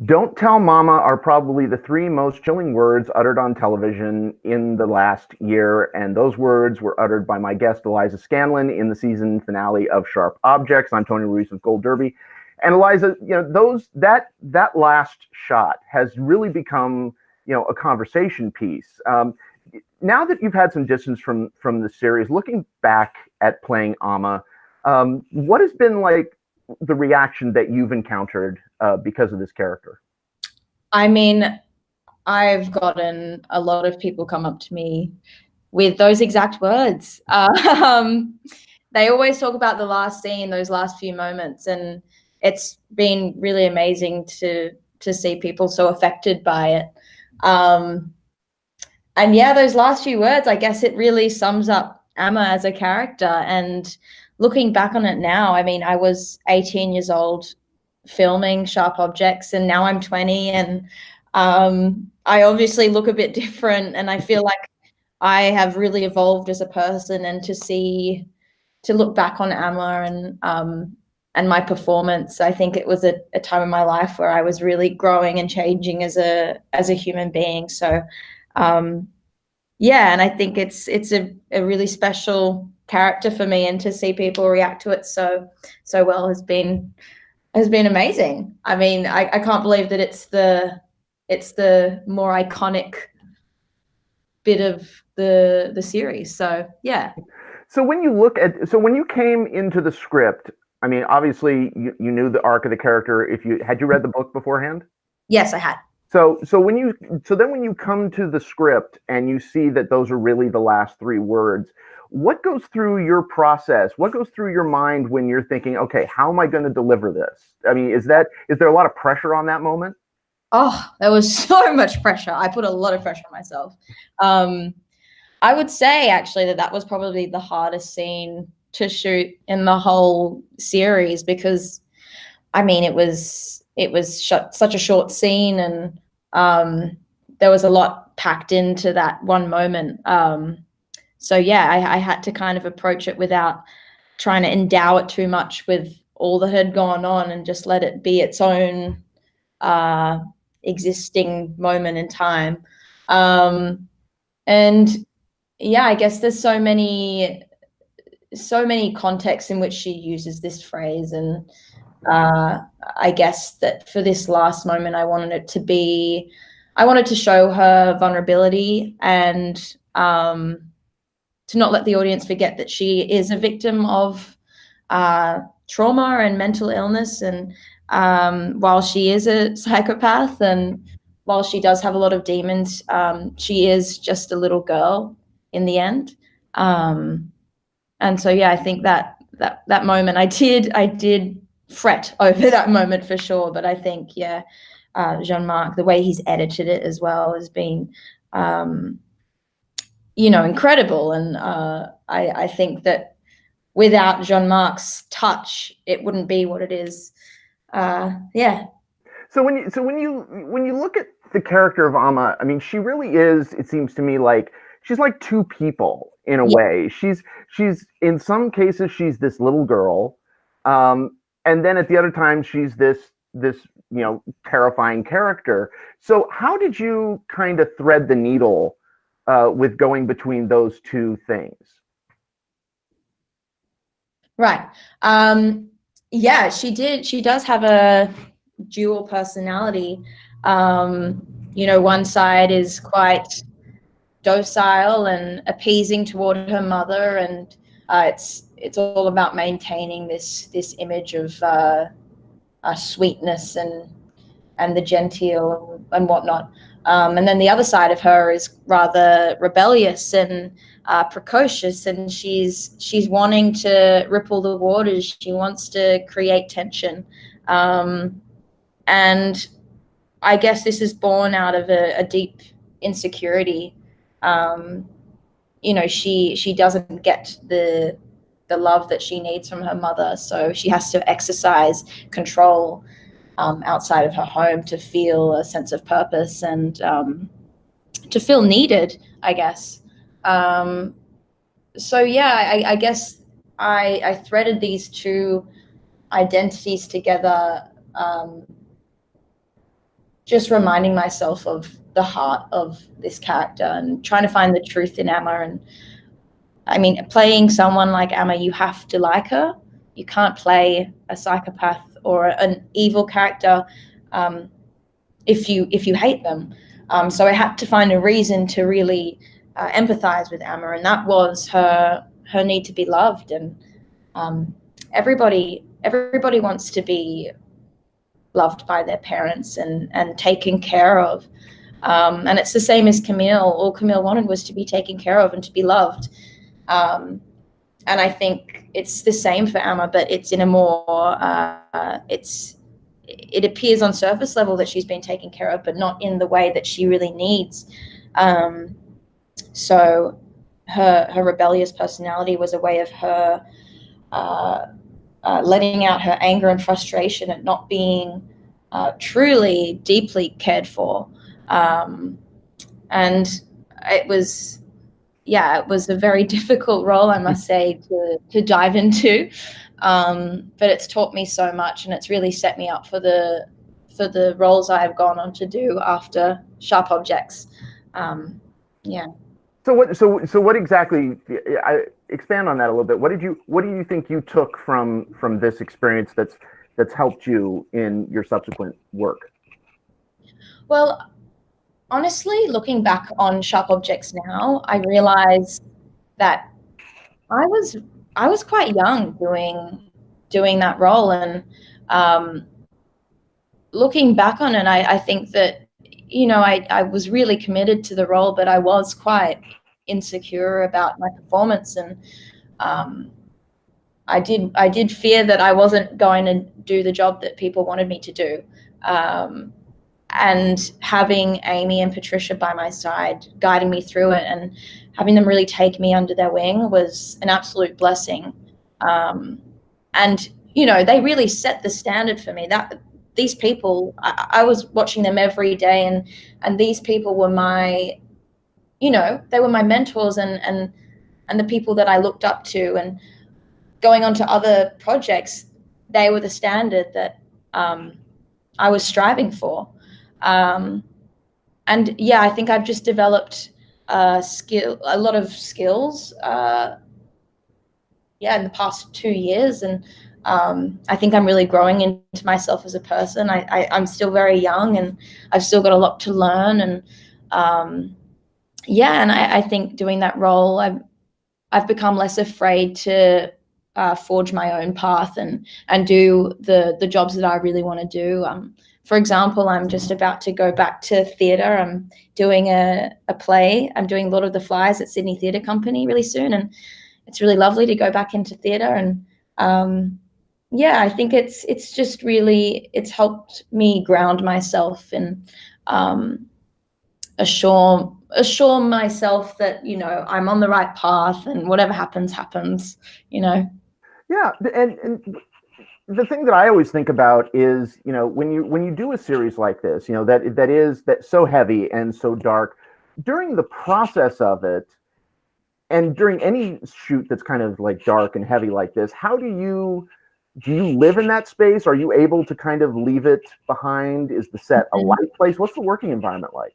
Don't tell mama are probably the three most chilling words uttered on television in the last year, and those words were uttered by my guest Eliza Scanlen in the season finale of Sharp Objects. I'm Tony Ruiz of Gold Derby. And Eliza, that last shot has really become, a conversation piece. Now that you've had some distance from the series, looking back at playing Amma, what has been like the reaction that you've encountered because of this character? I mean, I've gotten a lot of people come up to me with those exact words. They always talk about the last scene, those last few moments, and it's been really amazing to see people so affected by it. And yeah, those last few words, I guess it really sums up Amma as a character. And looking back on it now, I mean, I was 18 years old filming Sharp Objects, and now I'm 20, and I obviously look a bit different, and I feel like I have really evolved as a person. And to look back on Amma and my performance, I think it was a time in my life where I was really growing and changing as a human being. So yeah, and I think it's a really special character for me, and to see people react to it so well has been amazing. I mean, I can't believe that it's the more iconic bit of the series. So yeah. So when you came into the script, I mean, obviously you knew the arc of the character. Had you read the book beforehand? Yes, I had. So when you come to the script and you see that those are really the last three words, what goes through your process? What goes through your mind when you're thinking, okay, how am I going to deliver this? I mean, is there a lot of pressure on that moment? Oh, there was so much pressure. I put a lot of pressure on myself. I would say actually that was probably the hardest scene to shoot in the whole series, because I mean, it was shot such a short scene, and there was a lot packed into that one moment. So yeah, I had to kind of approach it without trying to endow it too much with all that had gone on, and just let it be its own existing moment in time. And yeah, I guess there's so many contexts in which she uses this phrase, and I guess that for this last moment, I wanted to show her vulnerability, and to not let the audience forget that she is a victim of trauma and mental illness. And while she is a psychopath, and while she does have a lot of demons, she is just a little girl in the end. And so, yeah, I think that moment, I did fret over that moment for sure. But I think, yeah, Jean-Marc, the way he's edited it as well has been, incredible. And I think that without Jean-Marc's touch, it wouldn't be what it is. Yeah. So when you look at the character of Amma, I mean, she really is, it seems to me, like she's like two people in a way. She's in some cases she's this little girl, and then at the other time she's this terrifying character. So how did you kind of thread the needle with going between those two things? Right. Yeah, she does have a dual personality. One side is quite docile and appeasing toward her mother, and it's all about maintaining this image of sweetness and the genteel and whatnot. And then the other side of her is rather rebellious and precocious, and she's wanting to ripple the waters. She wants to create tension, and I guess this is born out of a deep insecurity. She doesn't get the love that she needs from her mother, so she has to exercise control outside of her home to feel a sense of purpose and to feel needed, I guess. So yeah, I guess I threaded these two identities together just reminding myself of the heart of this character and trying to find the truth in Amma. And I mean, playing someone like Amma, you have to like her. You can't play a psychopath or an evil character if you hate them. So I had to find a reason to really empathize with Amma, and that was her need to be loved. And everybody wants to be loved by their parents and taken care of. And it's the same as Camille. All Camille wanted was to be taken care of and to be loved. And I think it's the same for Amma, but it's in a more, it appears on surface level that she's been taken care of, but not in the way that she really needs. So her rebellious personality was a way of her letting out her anger and frustration at not being truly, deeply cared for. And it was a very difficult role, I must say, to dive into. But it's taught me so much, and it's really set me up for the roles I have gone on to do after Sharp Objects. Yeah. So what exactly? Expand on that a little bit. What do you think you took from this experience that's helped you in your subsequent work? Well, honestly, looking back on Sharp Objects now, I realize that I was quite young doing that role, and looking back on it, I think that, you know, I was really committed to the role, but I was quite insecure about my performance, and I did fear that I wasn't going to do the job that people wanted me to do. And having Amy and Patricia by my side, guiding me through it and having them really take me under their wing was an absolute blessing. And, you know, they really set the standard for me. That these people, I was watching them every day, and these people were my, you know, they were my mentors and the people that I looked up to. And going on to other projects, they were the standard that I was striving for. And yeah, I think I've just developed a lot of skills, in the past 2 years. And I think I'm really growing into myself as a person. I'm still very young, and I've still got a lot to learn. And and I think doing that role, I've become less afraid to forge my own path and do the jobs that I really want to do. For example, I'm just about to go back to theatre. I'm doing a play. I'm doing Lord of the Flies at Sydney Theatre Company really soon, and it's really lovely to go back into theatre. And I think it's just really, it's helped me ground myself and assure myself that, you know, I'm on the right path, and whatever happens, you know. Yeah, and the thing that I always think about is, you know, when you do a series like this, you know, that's so heavy and so dark, during the process of it, and during any shoot that's kind of like dark and heavy like this, how do you live in that space? Are you able to kind of leave it behind? Is the set a light place? What's the working environment like?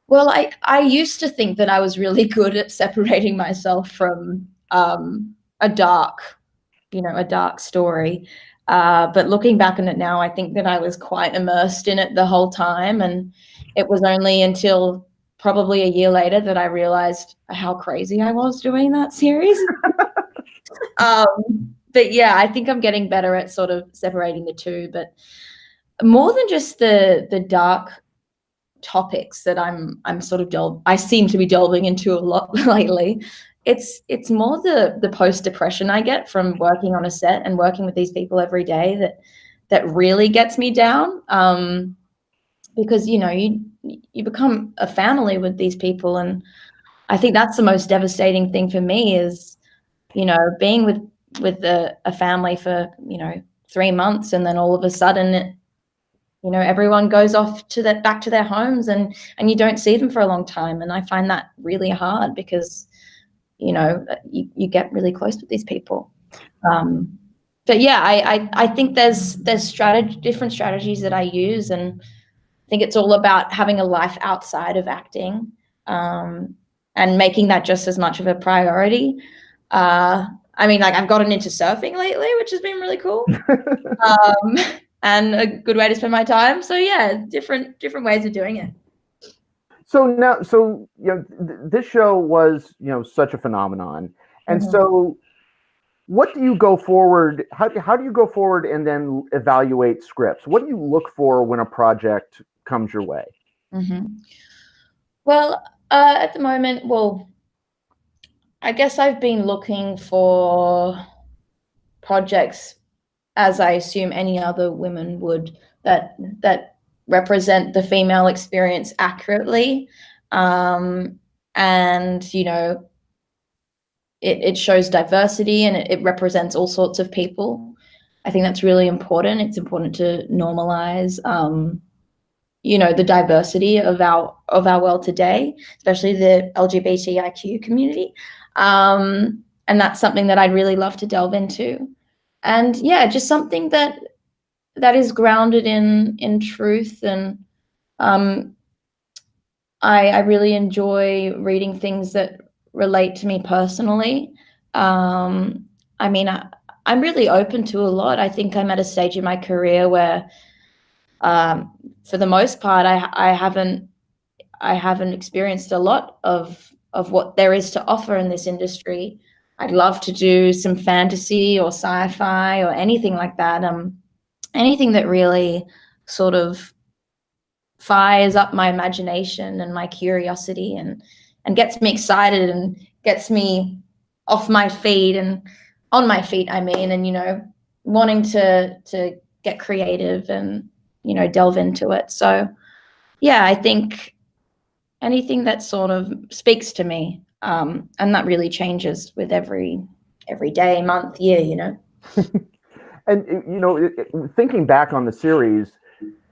Well, I used to think that I was really good at separating myself from a dark story. But looking back on it now, I think that I was quite immersed in it the whole time. And it was only until probably a year later that I realized how crazy I was doing that series. But yeah, I think I'm getting better at sort of separating the two. But more than just the dark topics that I seem to be delving into a lot lately, it's more the post-depression I get from working on a set and working with these people every day that really gets me down. Because, you know, you become a family with these people, and I think that's the most devastating thing for me is, you know, being with a family for, you know, 3 months, and then all of a sudden you know, everyone goes off back to their homes, and you don't see them for a long time. And I find that really hard because, you know, you get really close with these people. But yeah, I think there's different strategies that I use, and think it's all about having a life outside of acting, and making that just as much of a priority. I mean, like, I've gotten into surfing lately, which has been really cool, and a good way to spend my time. So yeah, different ways of doing it. So now, this show was, such a phenomenon, and so what do you go forward? How do you go forward and then evaluate scripts? What do you look for when a project comes your way? Well, at the moment, I guess I've been looking for projects, as I assume any other women would, that represent the female experience accurately, and it shows diversity, and it represents all sorts of people. I think that's really important. It's important to normalize the diversity of our world today, especially the LGBTIQ community. And that's something that I'd really love to delve into. And yeah, just something that is grounded in truth. And I really enjoy reading things that relate to me personally. I mean, I'm really open to a lot. I think I'm at a stage in my career where, for the most part, I haven't experienced a lot of what there is to offer in this industry. I'd love to do some fantasy or sci-fi or anything like that. Anything that really sort of fires up my imagination and my curiosity and gets me excited and gets me off my feet and on my feet, I mean, and, wanting to get creative and, delve into it. So yeah, I think anything that sort of speaks to me, and that really changes with every day, month, year. And thinking back on the series,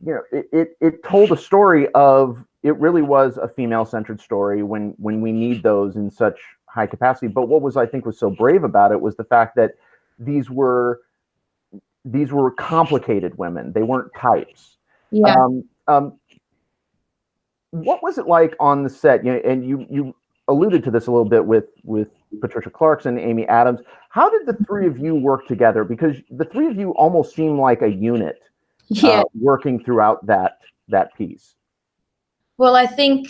it told a story of, it really was a female-centered story when we need those in such high capacity. But what I think was so brave about it was the fact that these were complicated women. They weren't types. Yeah. What was it like on the set? And you alluded to this a little bit with Patricia Clarkson, Amy Adams. How did the three of you work together? Because the three of you almost seem like a unit, working throughout that piece. Well, I think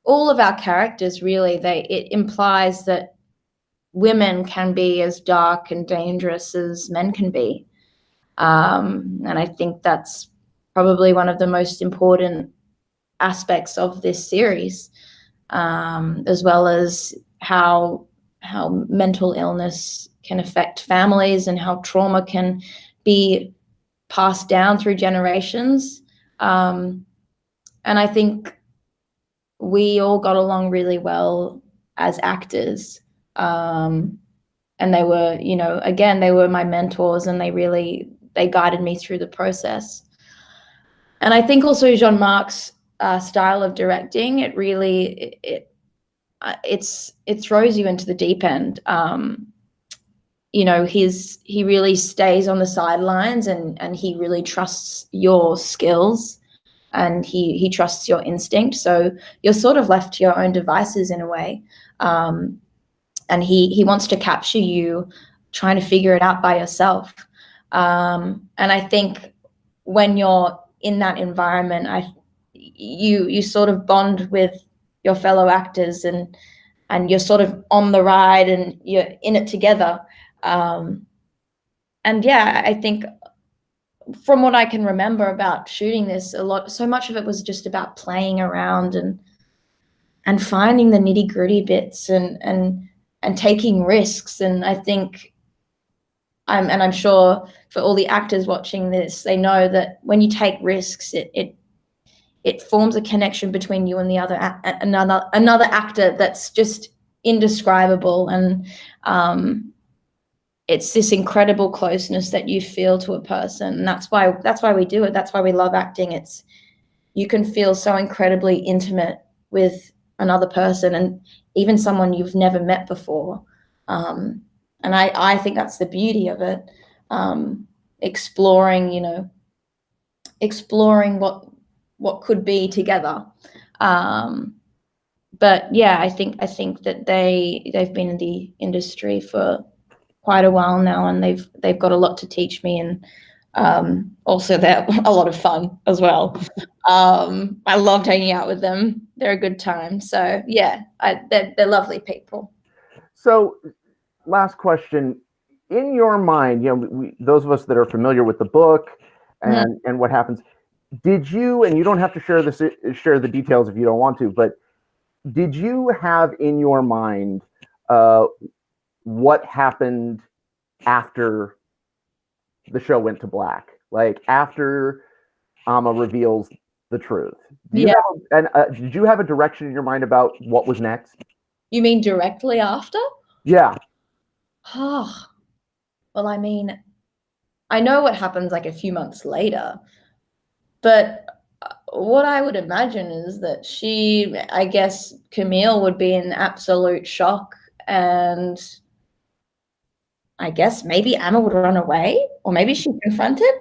all of our characters, really, it implies that women can be as dark and dangerous as men can be. And I think that's probably one of the most important aspects of this series, as well as how mental illness can affect families and how trauma can be passed down through generations. And I think we all got along really well as actors. And they were, again, they were my mentors, and they guided me through the process. And I think also Jean-Marc's style of directing, it really, it throws you into the deep end. He really stays on the sidelines, and he really trusts your skills, and he trusts your instinct. So you're sort of left to your own devices in a way. And he wants to capture you trying to figure it out by yourself. And I think when you're in that environment, you sort of bond with your fellow actors, and you're sort of on the ride, and you're in it together. And yeah, I think from what I can remember about shooting this, so much of it was just about playing around and finding the nitty-gritty bits and taking risks. And I think I'm sure for all the actors watching this, they know that when you take risks, it forms a connection between you and the another actor that's just indescribable. And it's this incredible closeness that you feel to a person. And that's why we do it. That's why we love acting. You can feel so incredibly intimate with another person, and even someone you've never met before. And I think that's the beauty of it. Exploring what could be together. But yeah, I think that they've been in the industry for quite a while now, and they've got a lot to teach me, and also they're a lot of fun as well. I loved hanging out with them. They're a good time. So yeah, they're lovely people. So last question, in your mind, you know, those of us that are familiar with the book and what happens, did you, and you don't have to share the details if you don't want to, but did you have in your mind what happened after the show went to black? Like after Amma reveals the truth? Did you have a direction in your mind about what was next? You mean directly after? Yeah. Oh, well, I mean, I know what happens like a few months later, but what I would imagine is that I guess Camille would be in absolute shock, and I guess maybe Amma would run away, or maybe she'd confront it.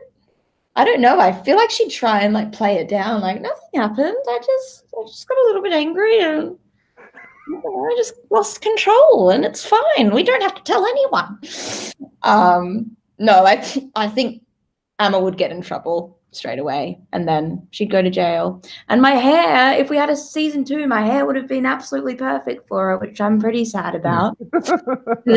I don't know. I feel like she'd try and like play it down, like nothing happened. I just got a little bit angry, and I just lost control, and it's fine. We don't have to tell anyone. No, I think Amma would get in trouble straight away, and then she'd go to jail. And my hair, if we had a season 2, my hair would have been absolutely perfect for her, which I'm pretty sad about.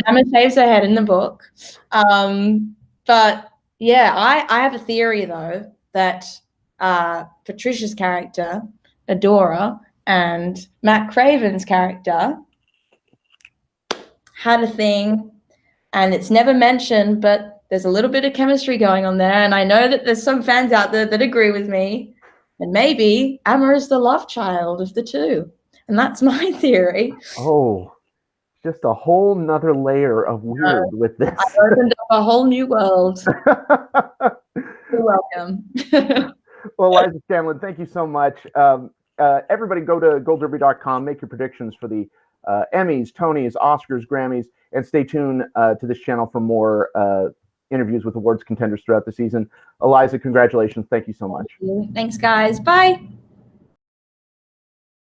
Amma shaves her head in the book. But yeah, I have a theory though that Patricia's character, Adora, and Matt Craven's character had a thing, and it's never mentioned, but there's a little bit of chemistry going on there, and I know that there's some fans out there that agree with me, and maybe Amma is the love child of the two, and that's my theory. Oh, just a whole nother layer of weird with this. I opened up a whole new world. You're welcome. Well, Eliza Scanlen, thank you so much. Everybody go to goldderby.com, make your predictions for the Emmys, Tonys, Oscars, Grammys, and stay tuned to this channel for more interviews with awards contenders throughout the season. Eliza, congratulations. Thank you so much. Thanks, guys. Bye.